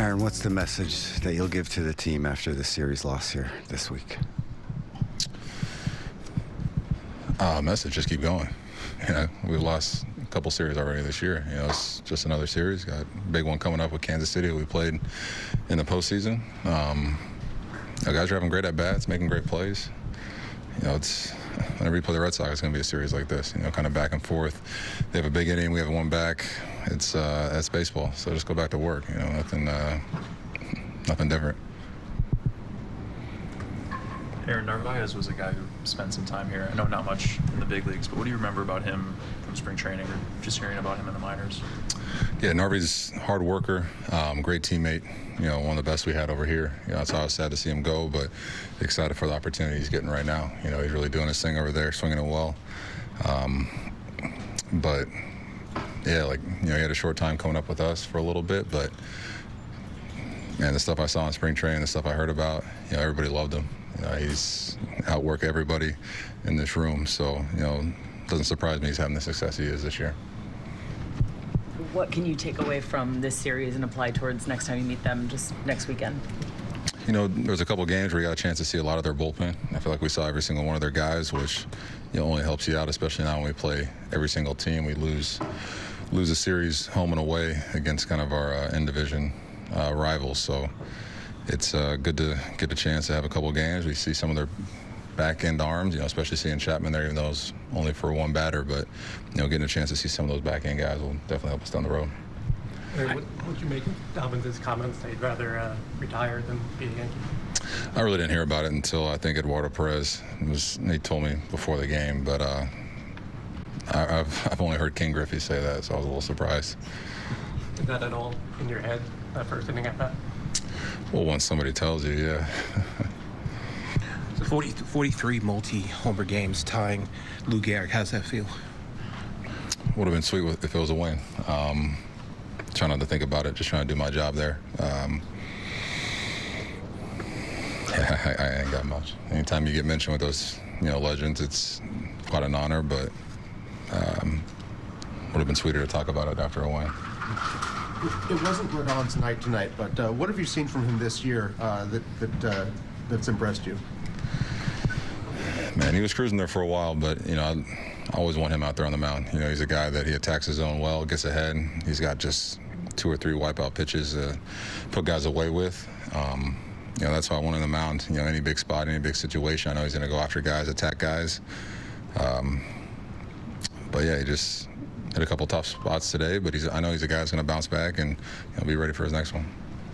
Aaron, what's the message that you'll give to the team after the series loss here this week? Message, just keep going. We've lost a couple series already this year. It's just another series. Got a big one coming up with Kansas City. We played in the postseason. Guys are having great at-bats, making great plays. It's whenever you play the Red Sox, it's going to be a series like this, kind of back and forth. They have a big inning, we have one back. That's baseball, so just go back to work. Nothing different. Aaron, Narvaez was a guy who spent some time here. I know not much in the big leagues, but what do you remember about him from spring training or just hearing about him in the minors? Yeah, Narvy's a hard worker, great teammate, one of the best we had over here. It's always sad to see him go, but excited for the opportunity he's getting right now. He's really doing his thing over there, swinging it well. But yeah, he had a short time coming up with us for a little bit, but man, the stuff I saw in spring training, the stuff I heard about, everybody loved him. He's outworked everybody in this room, so doesn't surprise me he's having the success he is this year. What can you take away from this series and apply towards next time you meet them just next weekend? There's a couple games where you got a chance to see a lot of their bullpen. I feel like we saw every single one of their guys, which only helps you out, especially now when we play every single team. We lose a series home and away against kind of our in-division rivals. So it's good to get a chance to have a couple games. We see some of their back-end arms, especially seeing Chapman there, even though it's only for one batter. But, getting a chance to see some of those back-end guys will definitely help us down the road. What would you make of Dalvin's comments that he'd rather retire than be a Yankee? I really didn't hear about it until I think Eduardo Perez he told me before the game, but I've only heard King Griffey say that, so I was a little surprised. Is that at all in your head, that first inning at bat? Well, once somebody tells you, yeah. So 43 multi-homer games tying Lou Gehrig. How's that feel? Would have been sweet if it was a win. Trying not to think about it, just trying to do my job there. I ain't got much. Anytime you get mentioned with those, legends, it's quite an honor, but would have been sweeter to talk about it after a win. It wasn't Rodon's night tonight, but what have you seen from him this year that's impressed you? Man, he was cruising there for a while, but I always want him out there on the mound. He's a guy that he attacks his zone well, gets ahead. He's got just 2 or 3 wipeout pitches to put guys away with. That's why I want him on the mound. Any big spot, any big situation, I know he's going to go after guys, attack guys. But yeah, he just hit a couple tough spots today, but I know he's a guy that's going to bounce back and be ready for his next one.